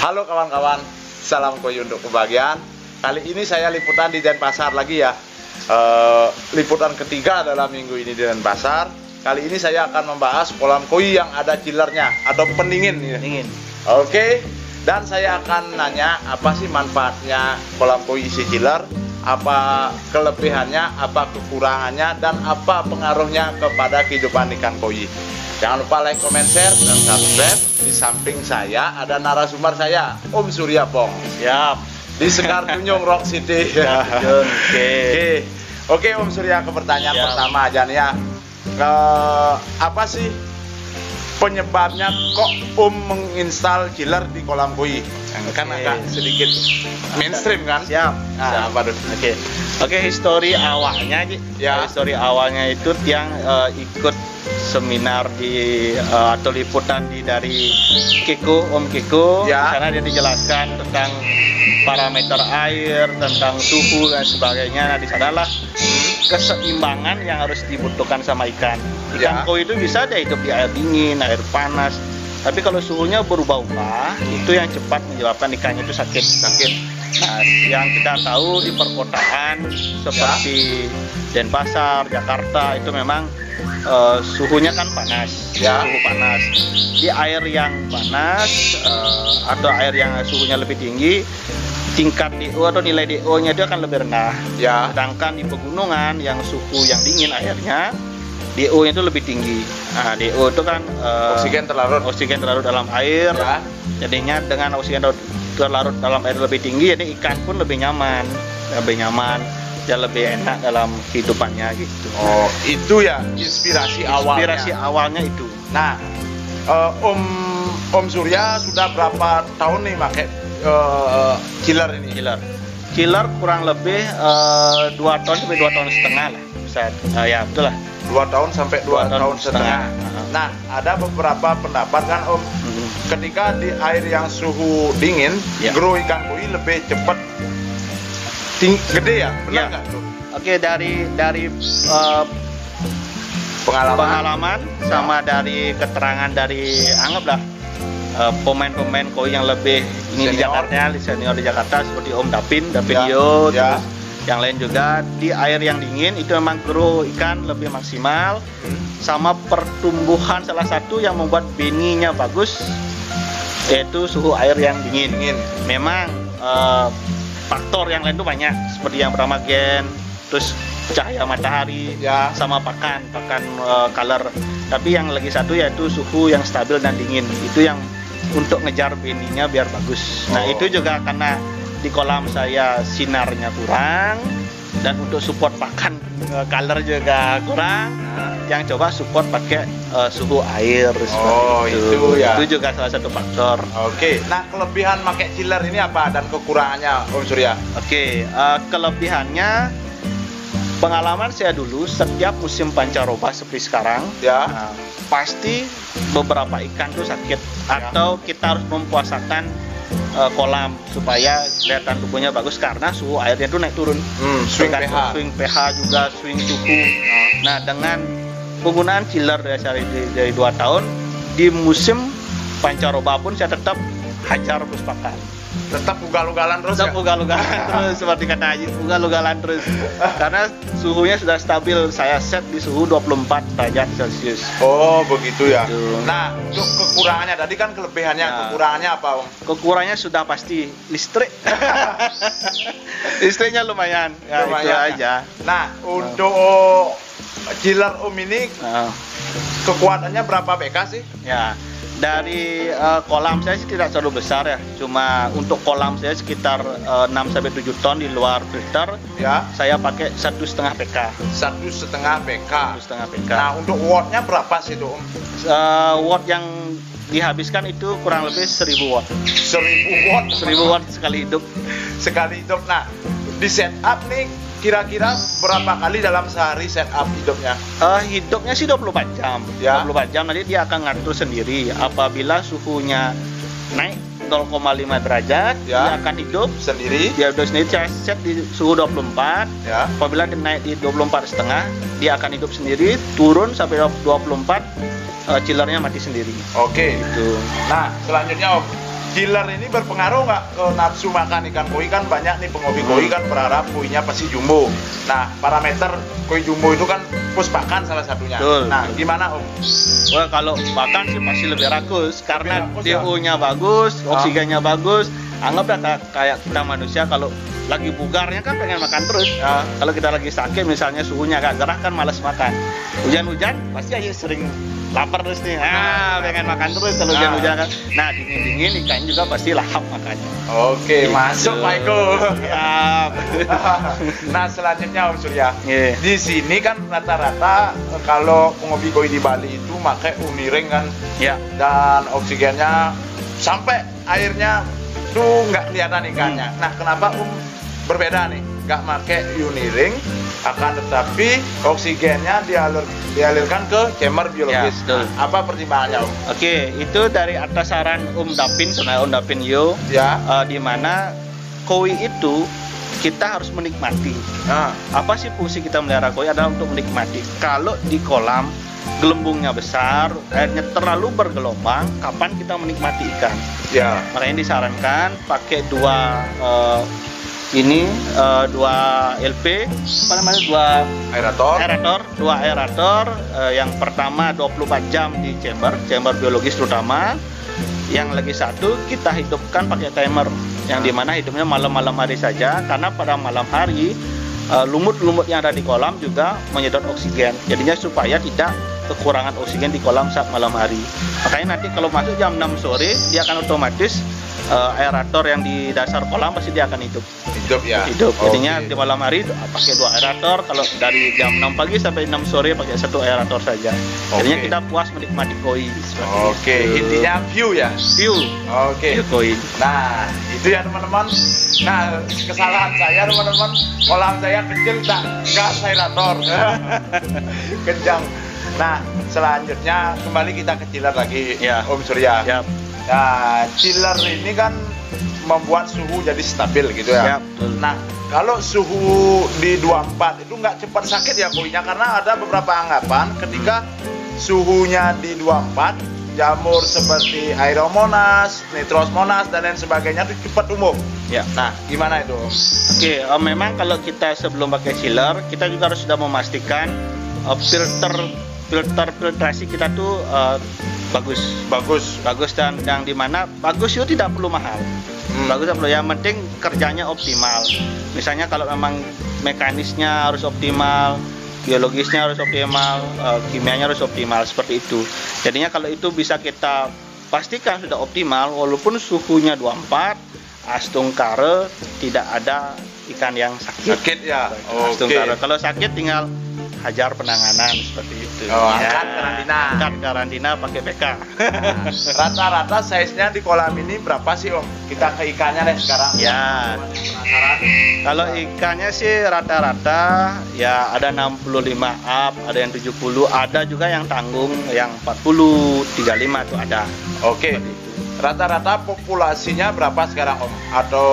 Halo kawan-kawan, salam koyu untuk kebahagiaan. Kali ini saya liputan di Denpasar lagi ya. Liputan ketiga dalam minggu ini di Denpasar. Kali ini saya akan membahas kolam koi yang ada chillernya atau pendingin. Pendingin. Oke. Dan saya akan nanya apa sih manfaatnya kolam koi isi chiller, apa kelebihannya, apa kekurangannya, dan apa pengaruhnya kepada kehidupan ikan koi. Jangan lupa like, comment, share, dan subscribe. Di samping saya ada narasumber saya, Om Surya Pong. Siap. Di Sekar Tunjung Rock City. Oke, Om Surya, ke pertanyaan pertama aja nih ya. Apa sih penyebabnya kok Om menginstal chiller di kolam koi? Kan agak sedikit mainstream kan? Siap. Nah, apa tuh? Oke, histori awalnya Ya. Histori awalnya itu yang ikut seminar atau liputan dari Kiko, Om Kiko. Ya. Di sana dia dijelaskan tentang parameter air, tentang suhu dan sebagainya. Nah, di sanalah keseimbangan yang harus dibutuhkan sama ikan. Ikan Ya. koi itu bisa dia hidup di air dingin, air panas. Tapi kalau suhunya berubah-ubah, itu yang cepat menyebabkan ikannya itu sakit. Nah, yang kita tahu di perkotaan seperti Denpasar, Jakarta itu memang suhunya kan panas, suhu panas. Di air yang panas atau air yang suhunya lebih tinggi, tingkat DO atau nilai DO-nya itu akan lebih rendah. Ya. Sedangkan di pegunungan yang suhu yang dingin airnya, DO-nya itu lebih tinggi. Nah, DO itu kan oksigen terlarut dalam air. Ya. Jadinya dengan oksigen terlarut dalam air lebih tinggi, jadi ikan pun lebih nyaman, ya lebih enak dalam kehidupannya gitu. Oh, itu ya inspirasi awalnya itu. Nah, Om Surya sudah berapa tahun nih pakai chiller ini? Chiller kurang lebih 2 tahun sampai 2 tahun setengah lah. Ya betul lah. 2 tahun sampai 2 tahun setengah. setengah. Nah, ada beberapa pendapat kan Om, ketika di air yang suhu dingin, grow ikan koi lebih cepat gede ya? Benar nggak tuh? Oke, dari pengalaman sama dari keterangan dari anggaplah pemain-pemain koi yang lebih ini senior di Jakarta seperti Om Dapin Yo, terus yang lain juga, di air yang dingin itu memang grow ikan lebih maksimal, sama pertumbuhan salah satu yang membuat beninya bagus yaitu suhu air yang dingin. Memang faktor yang lain itu banyak, seperti yang pertama terus cahaya matahari, sama pakan color. Tapi yang lagi satu yaitu suhu yang stabil dan dingin, itu yang untuk ngejar beninya biar bagus. Nah, itu juga karena di kolam saya sinarnya kurang, dan untuk support pakan color juga kurang. Yang coba support pakai suhu air seperti itu. Itu juga salah satu faktor. Oke. Nah, kelebihan pakai chiller ini apa dan kekurangannya, Om Surya? Oke, kelebihannya, pengalaman saya dulu setiap musim pancaroba seperti sekarang, pasti beberapa ikan tuh sakit, atau kita harus mempuasakan kolam supaya kelihatan tubuhnya bagus karena suhu airnya itu naik turun. Swing pH juga, swing suhu. Nah, dengan penggunaan chiller dari 2 tahun, di musim pancaroba pun saya tetap hajar terus pakan. Tetap ugal-ugalan terus. Terus seperti kata Haji, ugal-ugalan terus. Karena suhunya sudah stabil, saya set di suhu 24 derajat Celcius. Oh, begitu ya. Nah, untuk kekurangannya tadi kan kelebihannya, kekurangannya apa, Om? Kekurangannya sudah pasti listrik. Listriknya lumayan. Itu aja. Nah, untuk chiller Om ini kekuatannya berapa PK sih? Ya. Dari kolam saya sih tidak terlalu besar ya, cuma untuk kolam saya sekitar 6-7 ton di luar filter. Saya pakai 1,5 PK. 1,5 PK. Nah, untuk wattnya berapa sih tuh, Om? Watt yang dihabiskan itu kurang lebih 1000 watt. 1000 watt sekali hidup. Nah, di setup nih kira-kira berapa kali dalam sehari setup hidupnya? Hidupnya sih 24 jam. 24 jam, nanti dia akan ngatur sendiri. Apabila suhunya naik 0,5 derajat, dia akan hidup sendiri. Dia hidup sendiri, saya set di suhu 24. Apabila dia naik di 24,5, dia akan hidup sendiri. Turun sampai 24, chillernya mati sendiri. Oke. Gitu. Nah, selanjutnya Om, chiller ini berpengaruh nggak ke nafsu makan ikan koi? Kan banyak nih penghobi koi kan berharap koinya pasti jumbo. Nah, parameter koi jumbo itu kan pus pakan salah satunya. Betul. Nah, gimana Om? Wah, kalau pakan sih pasti lebih rakus karena rakus, ya? DO-nya bagus, oksigennya bagus. Anggaplah kayak kita manusia kalau lagi bugarnya kan pengen makan terus. Kalau kita lagi sakit misalnya suhunya agak gerah kan malas makan. Hujan-hujan pasti aja sering lapar terus nih. Pengen makan terus kalau hujan-hujan kan. Nah, dingin-dingin ikan juga pasti lahap makannya. Oke, masuk Pak Eko. Siap. Nah, selanjutnya Om Surya. Yeah. Di sini kan rata-rata kalau penghobi koi di Bali itu pakai uniring kan. Ya. Dan oksigennya sampai airnya tuh nggak kelihatan ikannya. Nah, kenapa berbeda nih? Nggak pakai uniring, akan tetapi oksigennya dialirkan ke chamber biologis. Ya, apa pertimbangannya Om? Oke, itu dari atas saran Dapin, sebenarnya Dapin Yo. Ya. Di mana koi itu kita harus menikmati. Apa sih fungsi kita melihara koi? Adalah untuk menikmati. Kalau di kolam gelembungnya besar, airnya terlalu bergelombang, kapan kita menikmati ikan? Ya. Makanya disarankan pakai dua LP, apa namanya, dua aerator. Yang pertama 24 jam di chamber biologis terutama. Yang lagi satu kita hidupkan pakai timer, yang dimana hidupnya malam hari saja, karena pada malam hari lumut-lumut yang ada di kolam juga menyedot oksigen, jadinya supaya tidak kekurangan oksigen di kolam saat malam hari. Makanya nanti kalau masuk jam 6 sore dia akan otomatis aerator yang di dasar kolam pasti dia akan hidup ya. Jadinya di malam hari pakai dua aerator, kalau dari jam 6 pagi sampai 6 sore pakai satu aerator saja. Jadinya kita puas menikmati koi. Intinya view ya. View koi. Nah, itu ya teman-teman. Nah, kesalahan saya teman-teman, kolam saya kecil tak gas aerator. Kencang. Nah, selanjutnya kembali kita ke chiller lagi, Om Surya. Nah, chiller ini kan membuat suhu jadi stabil gitu ya. Nah, kalau suhu di 24 itu nggak cepat sakit ya koinya, karena ada beberapa anggapan ketika suhunya di 24, jamur seperti Aeromonas, Nitrosmonas dan lain sebagainya itu cepat tumbuh. Nah, gimana itu Om? Memang kalau kita sebelum pakai chiller, kita juga harus sudah memastikan filtrasi kita tuh bagus dan yang dimana bagus itu tidak perlu mahal. Yang penting kerjanya optimal. Misalnya kalau memang mekanisnya harus optimal, biologisnya harus optimal, kimianya harus optimal, seperti itu. Jadinya kalau itu bisa kita pastikan sudah optimal, walaupun suhunya 24, astung kare tidak ada ikan yang sakit ya. Kalau sakit tinggal hajar penanganan seperti itu. Angkat karantina pakai PK. Rata-rata size-nya di kolam ini berapa sih Om? Kita ke ikannya deh sekarang. Ya. Kalau ikannya sih rata-rata ya ada 65 up, ada yang 70, ada juga yang tanggung yang 40, 35 itu ada. Rata-rata populasinya berapa sekarang Om? Atau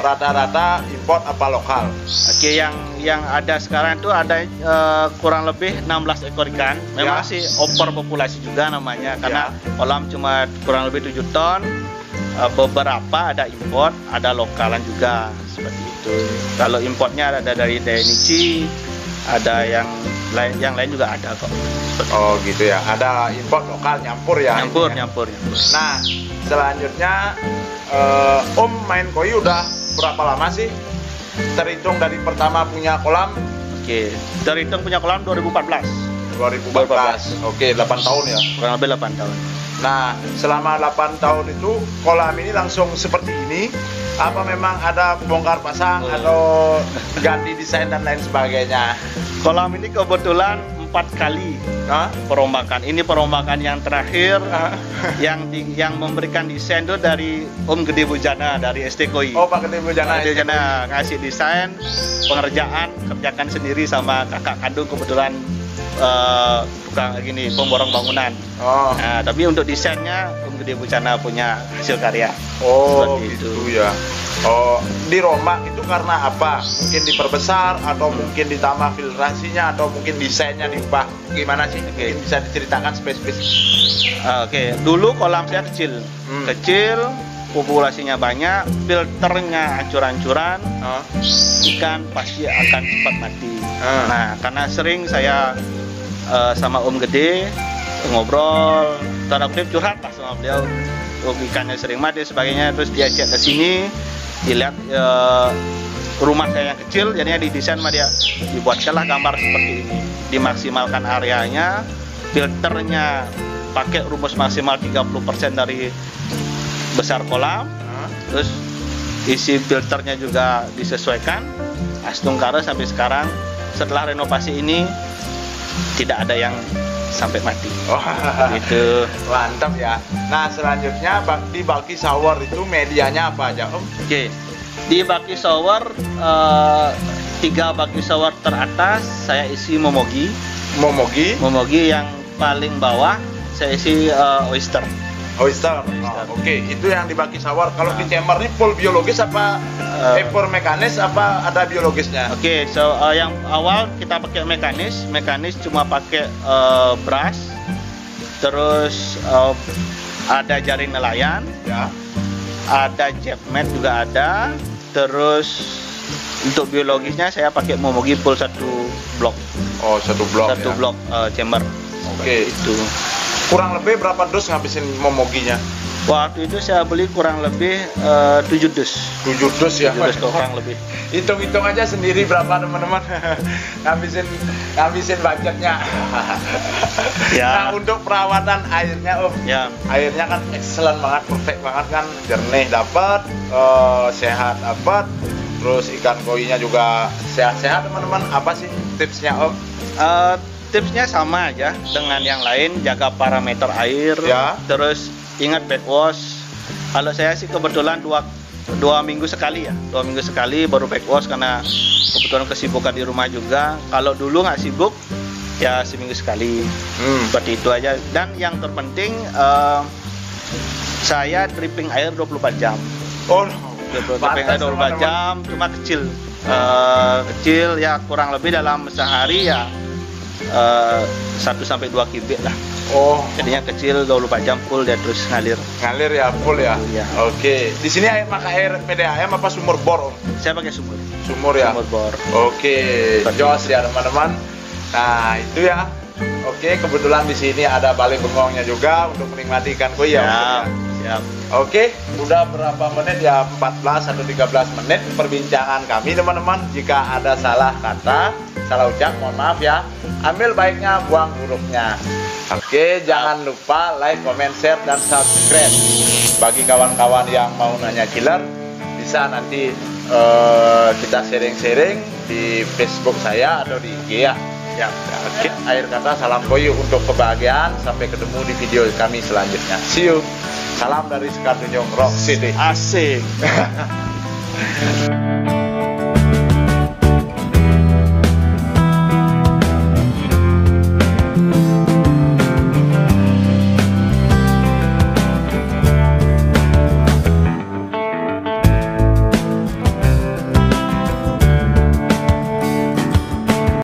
rata-rata import apa lokal? Yang ada sekarang itu ada kurang lebih 16 ekor ikan. Memang sih overpopulasi juga namanya, karena kolam cuma kurang lebih 7 ton. Beberapa ada import, ada lokalan juga, seperti itu. Kalau importnya ada dari Dainichi, ada yang lain juga ada kok. Gitu ya. Ada import lokal nyampur ya. Nyampur. Nah, selanjutnya Om main koi udah berapa lama sih? Terhitung dari pertama punya kolam? Terhitung punya kolam 2014. 8 tahun ya. Kurang lebih 8 tahun. Nah, selama 8 tahun itu kolam ini langsung seperti ini? Apa memang ada bongkar pasang atau ganti desain dan lain sebagainya? Kolam ini kebetulan 4 kali perombakan. Ini perombakan yang terakhir. yang memberikan desain itu dari Om Gede Bujana dari ST Koi. Pak Gede Bujana. Ngasih desain, pengerjaan kerjakan sendiri sama kakak kandung, kebetulan tukang pemborong bangunan. Nah, tapi untuk desainnya Om Gede Bujana punya hasil karya. Gitu ya. Dirombak itu karena apa? Mungkin diperbesar atau mungkin ditambah filtrasinya atau mungkin desainnya diubah. Gimana sih? Mungkin bisa diceritakan spesifik. Dulu kolam saya kecil. populasinya banyak, filternya ancur-ancuran, ikan pasti akan cepat mati. Nah, karena sering saya sama Om Gede ngobrol, tanda kutip curhat lah sama beliau, ikannya sering mati sebagainya. Terus dia cek ke sini, dilihat rumah saya yang kecil, jadinya didesain sama dia, dibuatkanlah gambar seperti ini, dimaksimalkan areanya, filternya pakai rumus maksimal 30% dari besar kolam, terus isi filternya juga disesuaikan. Astungkara sampai sekarang setelah renovasi ini tidak ada yang sampai mati. Gitu. Mantap ya. Nah, selanjutnya di bulky shower itu medianya apa aja, Om? Oke. Di bulky shower 3 bulky shower teratas saya isi momogi. Momogi yang paling bawah saya isi oyster. Oyster. Oke. Itu yang di bulky shower. Kalau di chamber ini full biologis apa ekor mekanis apa ada biologisnya? Oke, so yang awal kita pakai mekanis cuma pakai brush, terus ada jaring nelayan, ya. Ada jetmat juga ada, terus untuk biologisnya saya pakai momogi full 1 blok. Oh, 1 blok. 1 blok chamber. Oke. Itu. Kurang lebih berapa dus ngabisin momoginya? Waktu itu saya beli kurang lebih 7 dus. 7 dus ya. 7 dus kurang lebih. Hitung-hitung aja sendiri berapa teman-teman ngabisin budgetnya. Ya. Nah, untuk perawatan airnya, Om. Ya. Airnya kan excellent banget, perfect banget kan, jernih dapat, sehat dapat. Terus ikan koinya juga sehat-sehat teman-teman. Apa sih tipsnya, Om? Tipsnya sama aja dengan yang lain, jaga parameter air, ya. Terus ingat backwash. Kalau saya sih kebetulan dua minggu sekali ya, 2 minggu sekali baru backwash karena kebetulan kesibukan di rumah juga. Kalau dulu nggak sibuk ya seminggu sekali. Seperti itu aja. Dan yang terpenting saya dripping air 24 jam. Oh, dripping air 24 jam, cuma kecil. Kecil ya, kurang lebih dalam sehari ya 1 sampai 2 kubik lah. Oh, jadinya kecil 24 jam full dia terus ngalir ya, full ya. Ya. Oke. Di sini pakai air PDAM apa sumur bor, Om? Saya pakai sumur ya. Sumur bor. Oke. Jos ya teman-teman. Nah, itu ya. Oke, kebetulan di sini ada balai bengongnya juga untuk menikmati ikan koi ya. Siap. Oke, udah berapa menit ya? 14 atau 13 menit perbincangan kami teman-teman. Jika ada salah kata, salah ucap, mohon maaf ya. Ambil baiknya, buang buruknya. Oke, jangan lupa like, comment, share, dan subscribe. Bagi kawan-kawan yang mau nanya killer, bisa nanti kita sharing-sharing di Facebook saya atau di IG ya. Oke, akhir kata salam koi untuk kebahagiaan. Sampai ketemu di video kami selanjutnya. See you. Salam dari Sekar Tunjung Rock City. Asik.